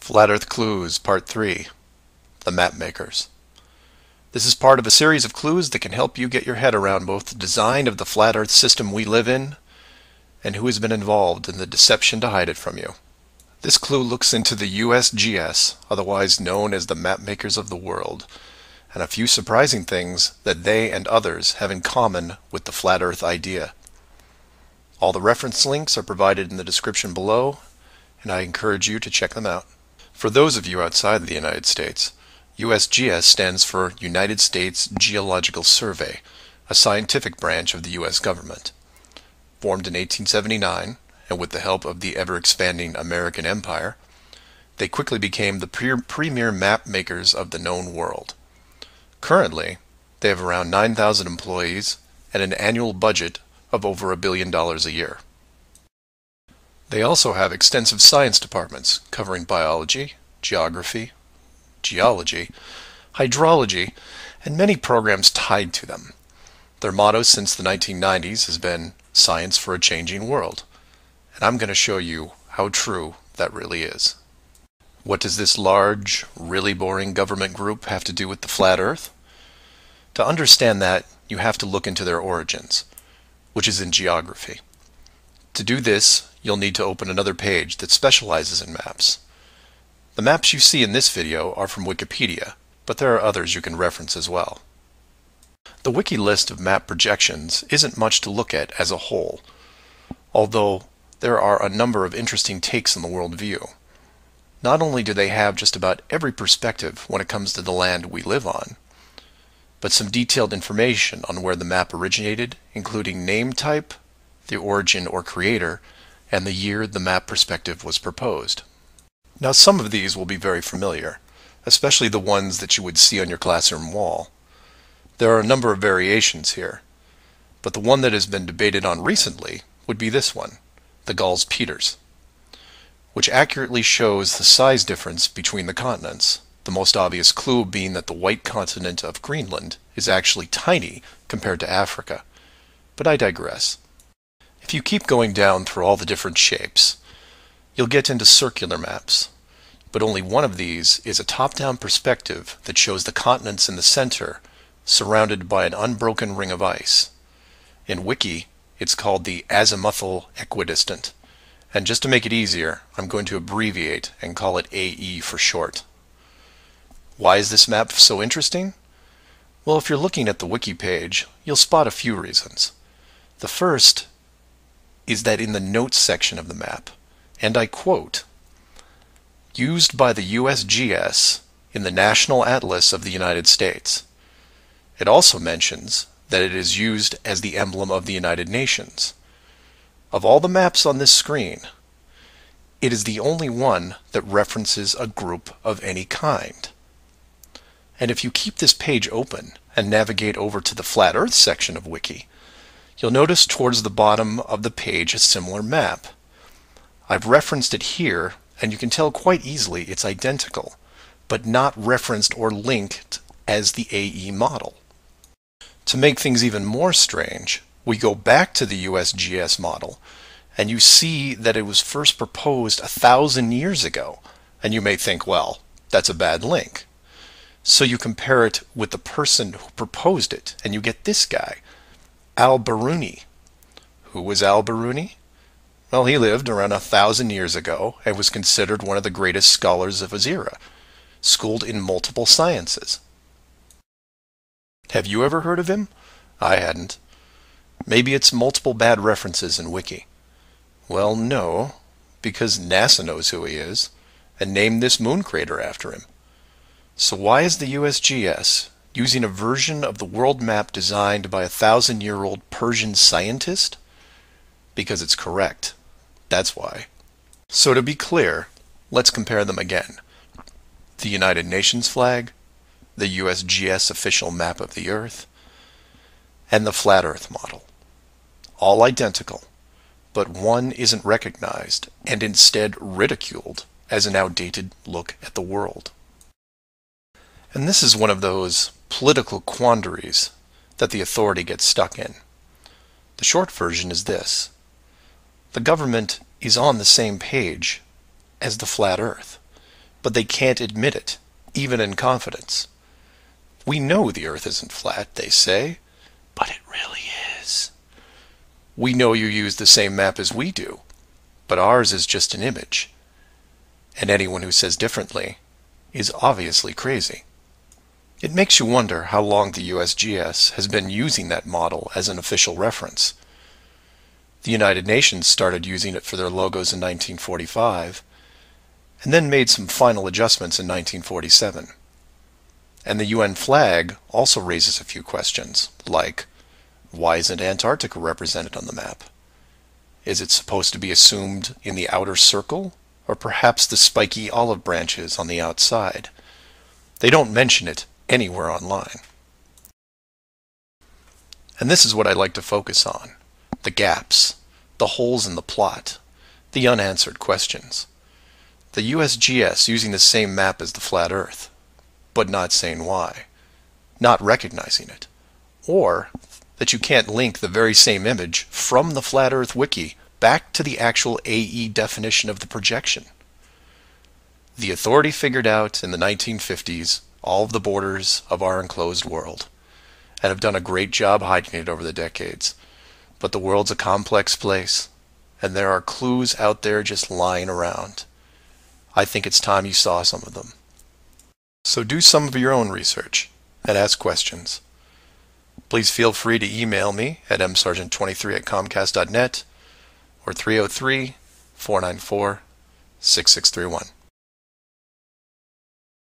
Flat Earth Clues, Part 3, The Map Makers. This is part of a series of clues that can help you get your head around both the design of the flat Earth system we live in and who has been involved in the deception to hide it from you. This clue looks into the USGS, otherwise known as the map makers of the world, and a few surprising things that they and others have in common with the flat Earth idea. All the reference links are provided in the description below, and I encourage you to check them out. For those of you outside the United States, USGS stands for United States Geological Survey, a scientific branch of the U.S. government. Formed in 1879, and with the help of the ever-expanding American Empire, they quickly became the premier map makers of the known world. Currently, they have around 9,000 employees and an annual budget of over $1 billion a year. They also have extensive science departments covering biology, geography, geology, hydrology, and many programs tied to them. Their motto since the 1990s has been "Science for a Changing World," and I'm going to show you how true that really is. What does this large, really boring government group have to do with the flat Earth? To understand that, you have to look into their origins, which is in geography. To do this, you'll need to open another page that specializes in maps. The maps you see in this video are from Wikipedia, but there are others you can reference as well. The wiki list of map projections isn't much to look at as a whole, although there are a number of interesting takes on the world view. Not only do they have just about every perspective when it comes to the land we live on, but some detailed information on where the map originated, including name type, the origin or creator, and the year the map perspective was proposed. Now, some of these will be very familiar, especially the ones that you would see on your classroom wall. There are a number of variations here, but the one that has been debated on recently would be this one, the Gauls-Peters, which accurately shows the size difference between the continents, the most obvious clue being that the white continent of Greenland is actually tiny compared to Africa. But I digress. If you keep going down through all the different shapes, you'll get into circular maps, but only one of these is a top-down perspective that shows the continents in the center, surrounded by an unbroken ring of ice. In Wiki, it's called the azimuthal equidistant, and just to make it easier, I'm going to abbreviate and call it AE for short. Why is this map so interesting? Well, if you're looking at the Wiki page, you'll spot a few reasons. The first is that in the notes section of the map, and I quote, "Used by the USGS in the National Atlas of the United States." It also mentions that it is used as the emblem of the United Nations. Of all the maps on this screen, it is the only one that references a group of any kind. And if you keep this page open and navigate over to the Flat Earth section of Wiki, you'll notice towards the bottom of the page a similar map. I've referenced it here, and you can tell quite easily it's identical, but not referenced or linked as the AE model. To make things even more strange, we go back to the USGS model, and you see that it was first proposed 1,000 years ago, and you may think, well, that's a bad link. So you compare it with the person who proposed it, and you get this guy, Al-Biruni. Who was Al-Biruni? Well, he lived around 1,000 years ago and was considered one of the greatest scholars of his era, schooled in multiple sciences. Have you ever heard of him? I hadn't. Maybe it's multiple bad references in Wiki. Well, no, because NASA knows who he is and named this moon crater after him. So why is the USGS using a version of the world map designed by a 1,000-year-old Persian scientist? Because it's correct. That's why. So to be clear, let's compare them again. The United Nations flag, the USGS official map of the Earth, and the Flat Earth model. All identical, but one isn't recognized and instead ridiculed as an outdated look at the world. And this is one of those political quandaries that the authority gets stuck in. The short version is this. The government is on the same page as the flat Earth, but they can't admit it, even in confidence. We know the Earth isn't flat, they say, but it really is. We know you use the same map as we do, but ours is just an image. And anyone who says differently is obviously crazy. It makes you wonder how long the USGS has been using that model as an official reference. The United Nations started using it for their logos in 1945, and then made some final adjustments in 1947. And the UN flag also raises a few questions, like, why isn't Antarctica represented on the map? Is it supposed to be assumed in the outer circle, or perhaps the spiky olive branches on the outside? They don't mention it anywhere online. And this is what I like to focus on: the gaps, the holes in the plot, the unanswered questions. The USGS using the same map as the flat Earth, but not saying why, not recognizing it, or that you can't link the very same image from the Flat Earth Wiki back to the actual AE definition of the projection. The authority figured out in the 1950s all of the borders of our enclosed world, and have done a great job hiding it over the decades. But the world's a complex place, and there are clues out there just lying around. I think it's time you saw some of them. So do some of your own research and ask questions. Please feel free to email me at msargent23@comcast.net or 303-494-6631.